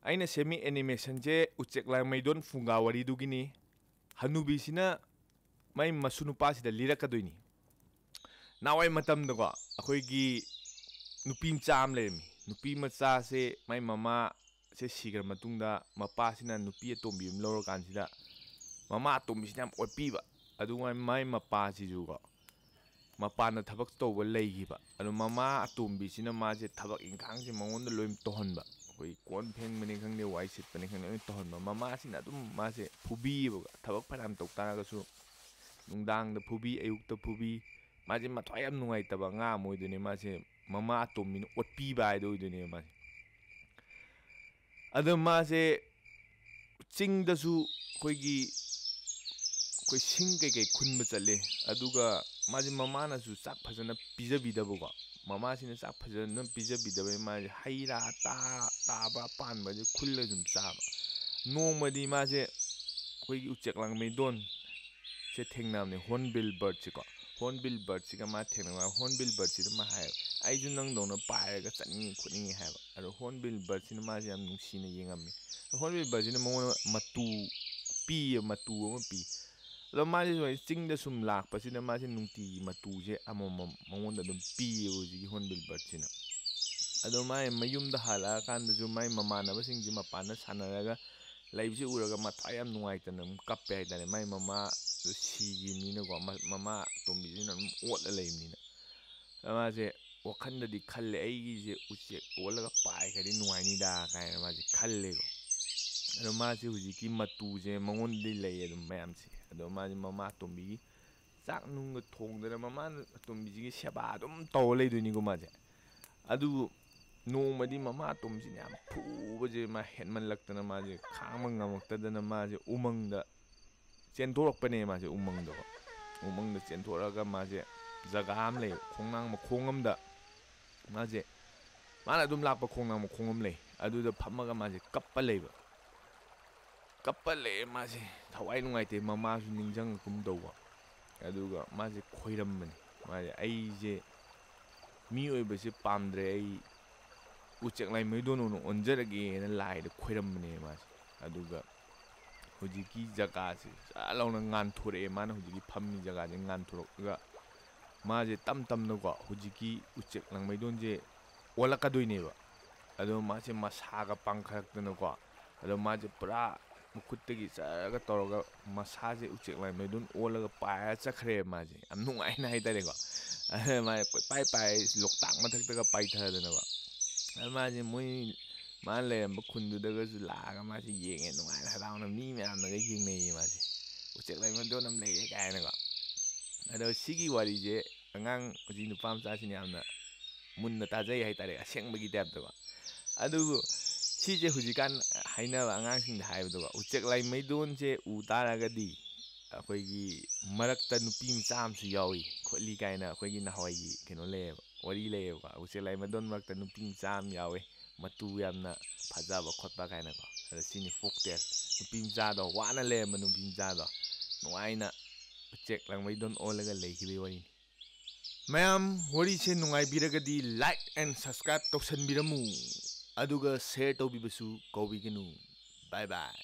ꯑꯩꯅ ꯁꯦꯝꯃꯤ ꯑꯦꯅꯤꯃꯦꯁꯟꯁꯦ ꯎꯆꯦꯛ ꯂꯥꯡꯃꯩꯗꯣꯟ ꯐꯨꯡꯒꯥ ꯋꯥꯔꯤꯗꯨꯒꯤꯅꯤ ꯍꯅꯨꯕꯤꯁꯤꯅ ꯃꯥꯏ ꯃꯁꯨ ꯅꯨꯄꯥꯁꯤꯗ ꯂꯤꯔꯛꯀꯗꯣꯏꯅꯤ ꯅꯍꯥꯟꯋꯥꯏ ꯃꯇꯝꯗꯀꯣ ꯑꯩꯈꯣꯏꯒꯤ ꯅꯨꯄꯤ ꯃꯆꯥ ꯑꯃ ꯂꯩꯔꯝꯃꯤ ꯅꯨꯄꯤ ꯃꯆꯥꯁꯦ ꯃꯥꯏ ꯃꯃꯥꯁꯦ ꯁꯤꯈ꯭ꯔ ꯃꯇꯨꯡꯗ ꯃꯄꯥꯁꯤꯅ ꯅꯨꯄꯤ ꯑꯇꯣꯝꯕꯤ ꯑꯃ ꯂꯧꯔꯀꯥꯟꯁꯤꯗ ꯃꯃꯥ ꯑꯇꯣꯝꯕꯤꯁꯤꯅ ꯌꯥꯝ ꯑꯣꯠꯄꯤꯕ ꯑꯗꯨꯒ ꯃꯥꯏ ꯃꯄꯥꯁꯤꯁꯨꯀꯣ ꯃꯄꯥꯟꯗ ꯊꯕꯛ ꯇꯧꯕ ꯂꯩꯈꯤꯕ ꯑꯗꯣ ꯃꯃꯥ ꯑꯇꯣꯝꯕꯤꯁꯤꯅ ꯃꯥꯁꯦ ꯊꯕꯛ ꯏꯪꯈꯥꯡꯁꯦ ꯃꯉꯣꯟꯗ ꯂꯣꯏ ꯇꯧꯍꯟꯕ ꯑꯩꯈꯣꯏ ꯀꯣꯟ ꯐꯦꯡꯕꯅꯤ ꯈꯪꯗꯦ ꯋꯥꯏ ꯁꯤꯠꯄꯅꯤ ꯈꯪꯗꯦ ꯂꯣꯏ ꯇꯧꯍꯟꯕ ꯃꯃꯥꯁꯤꯅ ꯑꯗꯨꯝ ꯃꯥꯁꯦ ꯐꯨꯕꯤꯌꯦꯕ ꯊꯕꯛ ꯐꯅꯌꯥꯝ ꯇꯧ ꯇꯥꯔꯒꯁꯨ ꯅꯨꯡꯗꯥꯡꯗ ꯐꯨꯕꯤ ꯑꯌꯨꯛꯇ ꯐꯨꯕꯤ ꯃꯥꯁꯦ ꯃꯊ꯭ꯋꯥꯏ ꯌꯥꯝ ꯅꯨꯡꯉꯥꯏꯇꯕ ꯑꯉꯥꯡ ꯑꯃ ꯑꯣꯏꯗꯣꯏꯅꯦ ꯃꯥꯁꯦ ꯃꯃꯥ ꯑꯇꯣꯝꯕꯤꯅ ꯑꯣꯠꯄꯤꯕ ꯍꯥꯏꯗꯣ ꯑꯣꯏꯗꯣꯏꯅꯦꯕ ꯃꯥꯁꯦ ꯑꯗꯣ ꯃꯥꯁꯦ ꯆꯤꯡꯗꯁꯨ ꯑꯩꯈꯣꯏ ꯁꯤꯡ ꯀꯩꯀꯩ ꯈꯨꯟꯕ ꯆꯠꯂꯦ ꯑꯗꯨꯒ ꯃꯥꯁꯦ ꯃꯃꯥꯅꯁꯨ ꯆꯥꯛ ꯐꯖꯅ ꯄꯤꯖꯕꯤꯗꯕꯀꯣ ꯃꯃꯥꯁꯤꯅ ꯆꯥꯛ ꯐꯖꯅ ꯄꯤꯖꯕꯤꯗꯕꯩ ꯃꯥꯁꯦ ꯍꯩ ꯔꯥ ꯇꯥꯕ ꯄꯥꯟꯕꯁꯦ ꯈꯨꯜꯂꯒ ꯁꯨꯝ ꯆꯥꯕ ꯅꯣꯡꯃꯗꯤ ꯃꯥꯁꯦ ꯑꯩꯈꯣꯏꯒꯤ ꯎꯆꯦꯛ ꯂꯥꯡꯃꯩꯗꯣꯟ ꯁꯦ ꯊꯦꯡꯅꯕꯅꯦ ꯍꯣꯔꯟꯕꯤꯜ ꯕꯔꯗꯁꯤꯀꯣ ꯍꯣꯔꯟꯕꯤꯜ ꯕꯔꯗꯁꯤꯒ ꯃꯥ ꯊꯦꯡꯅꯕ ꯍꯣꯔꯟꯕꯤꯜ ꯕꯔꯗꯁꯤꯗ ꯃꯥ ꯍꯥꯏꯌꯦꯕ ꯑꯩꯁꯨ ꯅꯪꯗꯧꯅ ꯄꯥꯏꯔꯒ ꯆꯠꯅꯤꯡꯉꯤ ꯈꯣꯠꯅꯤꯡꯉꯤ ꯍꯥꯏꯕ ꯑꯗꯣ ꯍꯣꯔꯟꯕꯤꯜ ꯕꯔꯗꯁꯤꯅ ꯃꯥꯁꯦ ꯌꯥꯝ ꯅꯨꯡꯁꯤꯅ ꯌꯦꯡꯉꯝꯃꯤ ꯍꯣꯔꯟꯕꯤꯜ ꯕꯔꯗꯁꯤꯅ ꯃꯉꯣꯟꯗ ꯃꯇꯨ ꯑꯃ ꯄꯤ ꯑꯗꯣ ꯃꯥꯁꯦ ꯁꯨꯃꯥꯏꯅ ꯆꯤꯡꯗ ꯁꯨꯝ ꯂꯥꯛꯄꯁꯤꯗ ꯃꯥꯁꯦ ꯅꯨꯡꯇꯤꯒꯤ ꯃꯇꯨꯁꯦ ꯑꯃꯃꯝ ꯃꯉꯣꯟꯗ ꯑꯗꯨꯝ ꯄꯤꯌꯦꯕ ꯍꯧꯖꯤꯛꯀꯤ ꯍꯣꯔꯟꯕꯤꯜ ꯕꯔꯗꯁꯤꯅ ꯑꯗꯣ ꯃꯥꯏ ꯃꯌꯨꯝꯗ ꯍꯜꯂꯛꯑꯀꯥꯟꯗꯁꯨ ꯃꯥꯏ ꯃꯃꯥꯟꯅꯕꯁꯤꯡꯁꯦ ꯃꯄꯥꯟꯗ ꯁꯥꯟꯅꯔꯒ ꯂꯩꯕꯁꯤ ꯎꯔꯒ ꯃꯊ꯭ꯋꯥꯏ ꯌꯥꯝ ꯅꯨꯡꯉꯥꯏꯇꯅ ꯑꯗꯨꯝ ꯀꯞꯄꯦ ꯍꯥꯏꯇꯥꯔꯦ ꯃꯥꯏ ꯃꯃꯥꯗꯨ ꯁꯤꯈꯤꯕꯅꯤꯅꯀꯣ ꯃꯃꯥ ꯑꯇꯣꯝꯕꯤꯁꯤꯅ ꯑꯗꯨꯝ ꯑꯣꯠꯂ ꯂꯩꯕꯅꯤꯅ ꯃꯥꯁꯦ ꯋꯥꯈꯟꯗꯗꯤ ꯈꯜꯂꯦ ꯑꯩꯒꯤꯁꯦ ꯎꯆꯦꯛ ꯑꯣꯜꯂꯒ ꯄꯥꯏꯈ꯭ꯔꯗꯤ ꯅꯨꯡꯉꯥꯏꯅꯤꯗ ꯀꯥꯏꯅ ꯃꯥꯁꯦ ꯈꯜꯂꯦꯀꯣ ꯑꯗꯣ ꯃꯥꯁꯦ ꯍꯧꯖꯤꯛꯀꯤ ꯃꯇꯨꯁꯦ ꯃꯉꯣꯟꯗꯗꯤ ꯂꯩ ꯑꯗꯨꯝ ꯃꯌꯥꯝꯁꯦ ꯑꯗꯣ ꯃꯥꯁꯦ ꯃꯃꯥ ꯑꯇꯣꯝꯕꯤꯒꯤ ꯆꯥꯛ ꯅꯨꯡꯒ ꯊꯣꯡꯗꯅ ꯃꯃꯥ ꯑꯇꯣꯝꯕꯤꯁꯤꯒꯤ ꯁꯦꯕꯥ ꯑꯗꯨꯝ ꯇꯧꯔ ꯂꯩꯗꯣꯏꯅꯤꯀꯣ ꯃꯥꯁꯦ ꯑꯗꯨꯕꯨ ꯅꯣꯡꯃꯗꯤ ꯃꯃꯥ ꯑꯇꯣꯝꯕꯤꯁꯤꯅ ꯌꯥꯝ ꯐꯨꯕꯁꯦ ꯃꯥ ꯍꯦꯟꯃꯜꯂꯛꯇꯅ ꯃꯥꯁꯦ ꯈꯥꯡꯕ ꯉꯝꯃꯛꯇꯗꯅ ꯃꯥꯁꯦ ꯎꯃꯪꯗ ꯆꯦꯟꯊꯣꯔꯛꯄꯅꯦ ꯃꯥꯁꯦ ꯎꯃꯪꯗ ꯆꯦꯟꯊꯣꯔꯛꯑꯒ ꯃꯥꯁꯦ ꯖꯒꯥ ꯑꯃ ꯂꯩ ꯈꯣꯡꯅꯥꯡ ꯃꯈꯣꯡ ꯑꯃꯗ ꯃꯥꯁꯦ ꯃꯥꯅ ꯑꯗꯨꯝ ꯂꯥꯛꯄ ꯈꯣꯡꯅꯥꯡ ꯃꯈꯣꯡ ꯑꯃ ꯂꯩ ꯑꯗꯨꯗ ꯐꯝꯃꯒ ꯃꯥꯁꯦ ꯀꯞꯄ ꯂꯩꯌꯦ ꯃꯥꯁꯦ ꯊꯋꯥꯏ ꯅꯨꯡꯉꯥꯏꯇꯦ ꯃꯃꯥꯁꯨ ꯅꯤꯡꯁꯤꯡꯉꯛꯀꯨꯝ ꯇꯧꯕ ꯑꯗꯨꯒ ꯃꯥꯁꯦ ꯈꯣꯏꯔꯝꯕꯅꯤ ꯃꯥꯁꯦ ꯑꯩꯁꯦ ꯃꯤ ꯑꯣꯏꯕꯁꯦ ꯄꯥꯝꯗ꯭ꯔꯦ ꯑꯩ ꯎꯆꯦꯛ ꯂꯥꯏꯃꯩꯗꯣꯟ ꯑꯣꯏꯅ ꯑꯣꯟꯖꯔꯒꯦꯅ ꯂꯥꯏꯗ ꯈꯣꯏꯔꯝꯕꯅꯦ ꯃꯥꯁꯦ ꯑꯗꯨꯒ ꯍꯧꯖꯤꯛꯀꯤ ꯖꯒꯥꯁꯦ ꯆꯥ ꯂꯥꯎꯅ ꯉꯥꯟꯊꯣꯔꯛꯑꯦ ꯃꯥꯅ ꯍꯧꯖꯤꯛꯀꯤ ꯐꯝꯃꯤ ꯖꯒꯥꯁꯦ ꯉꯥꯟꯊꯣꯔꯛꯑꯒ ꯃꯥꯁꯦ ꯇꯞ ꯇꯞꯅꯀꯣ ꯍꯧꯖꯤꯛꯀꯤ ꯎꯆꯦꯛ ꯂꯥꯡꯃꯩꯗꯣꯟꯁꯦ ꯑꯣꯜꯂꯛꯀꯗꯣꯏꯅꯦꯕ ꯑꯗꯣ ꯃꯥꯁꯦ ꯃꯁꯥꯒ ꯄꯥꯡꯈꯠꯂꯛꯇꯅꯀꯣ ꯑꯗꯣ ꯃꯥꯁꯦ ꯄꯨꯔꯥ ꯃꯈꯨꯠꯇꯒꯤ ꯆꯔꯒ ꯇꯧꯔꯒ ꯃꯁꯥꯁꯦ ꯎꯆꯦꯛ ꯂꯥꯏꯃꯩꯗꯣꯟ ꯑꯣꯜꯂꯒ ꯄꯥꯏꯔ ꯆꯠꯈ꯭ꯔꯦꯕ ꯃꯥꯁꯦ ꯌꯥꯝ ꯅꯨꯡꯉꯥꯏꯅ ꯍꯥꯏꯇꯥꯔꯦꯀꯣ ꯃꯥꯁꯦ ꯄꯥꯏ ꯂꯣꯛꯇꯥꯛ ꯃꯊꯛꯇꯒ ꯄꯥꯏꯊꯗꯅꯀꯣ ꯑꯗꯨ ꯃꯥꯁꯦ ꯃꯣꯏ ꯃꯥꯅ ꯂꯩꯔꯝꯕ ꯈꯨꯟꯗꯨꯗꯒꯁꯨ ꯂꯥꯛꯑꯒ ꯃꯥꯁꯦ ꯌꯦꯡꯉꯦ ꯅꯨꯡꯉꯥꯏꯅ ꯍꯔꯥꯎꯅ ꯃꯤ ꯃꯌꯥꯝꯅꯒ ꯌꯦꯡꯅꯩꯌꯦ ꯃꯥꯁꯦ ꯎꯆꯦꯛ ꯂꯥꯏꯃꯩꯗꯣꯟ ꯑꯃ ꯂꯩꯔꯦ ꯀꯥꯏꯅꯀꯣ ꯑꯗꯣ ꯁꯤꯒꯤ ꯋꯥꯔꯤꯁꯦ ꯑꯉꯥꯡ ꯍꯧꯖꯤꯛ ꯅꯨꯄꯥ ꯃꯆꯥꯁꯤꯅ ꯌꯥꯝꯅ ꯃꯨꯟꯅ ꯇꯥꯖꯩ ꯍꯥꯏꯇꯥꯔꯦ ꯑꯁꯦꯡꯕꯒꯤ ꯇꯥꯏꯞꯇꯀꯣ ꯑꯗꯨꯕꯨ ꯁꯤꯁꯦ ꯍꯧꯖꯤꯛꯀꯥꯟ ꯍꯥꯏꯅꯕ ꯑꯉꯥꯡꯁꯤꯡꯗ ꯍꯥꯏꯕꯗꯀꯣ ꯎꯆꯦꯛ ꯂꯥꯏꯃꯩꯗꯣꯟꯁꯦ ꯎ ꯇꯥꯔꯒꯗꯤ ꯑꯩꯈꯣꯏꯒꯤ ꯃꯔꯛꯇ ꯅꯨꯄꯤ ꯃꯆꯥ ꯑꯃꯁꯨ ꯌꯥꯎꯏ ꯈꯣꯠꯂꯤ ꯀꯥꯏꯅ ꯑꯩꯈꯣꯏꯒꯤ ꯅꯍꯥꯟꯋꯥꯏꯒꯤ ꯀꯩꯅꯣ ꯂꯩꯌꯦꯕ ꯋꯥꯔꯤ ꯂꯩꯌꯦꯕꯀꯣ ꯎꯆꯦꯛ ꯂꯥꯏꯃꯩꯗꯣꯟ ꯃꯔꯛꯇ ꯅꯨꯄꯤ ꯃꯆꯥ ꯑꯃ ꯌꯥꯎꯋꯦ ꯃꯇꯨ ꯌꯥꯝꯅ ꯐꯖꯕ ꯈꯣꯠꯄ ꯀꯥꯏꯅꯀꯣ ꯑꯗꯣ ꯁꯤꯅꯤ ꯐꯣꯛꯇꯦꯜ ꯅꯨꯄꯤ ꯃꯆꯥꯗꯣ ꯋꯥꯅ ꯂꯩꯔꯝꯕ ꯅꯨꯄꯤ ꯃꯆꯥꯗꯣ ꯅꯨꯡꯉꯥꯏꯅ ꯎꯆꯦꯛ ꯂꯥꯡꯃꯩꯗꯣꯟ ꯑꯣꯜꯂꯒ ꯂꯩꯈꯤꯕꯒꯤ ꯋꯥꯔꯤꯅꯤ ꯃꯌꯥꯝ ꯋꯥꯔꯤꯁꯦ ꯅꯨꯡꯉꯥꯏꯕꯤꯔꯒꯗꯤ ꯂꯥꯏꯛ ꯑꯦꯟ ꯁꯕꯁꯀ꯭ꯔꯥꯏꯕ ꯇꯧꯁꯟꯕꯤꯔꯝꯃꯨ ꯑꯗꯨꯒ ꯁꯦꯌꯔ ꯇꯧꯕꯤꯕꯁꯨ ꯀꯧꯕꯤꯒꯅꯨ ꯕꯥꯏ ꯕꯥꯏ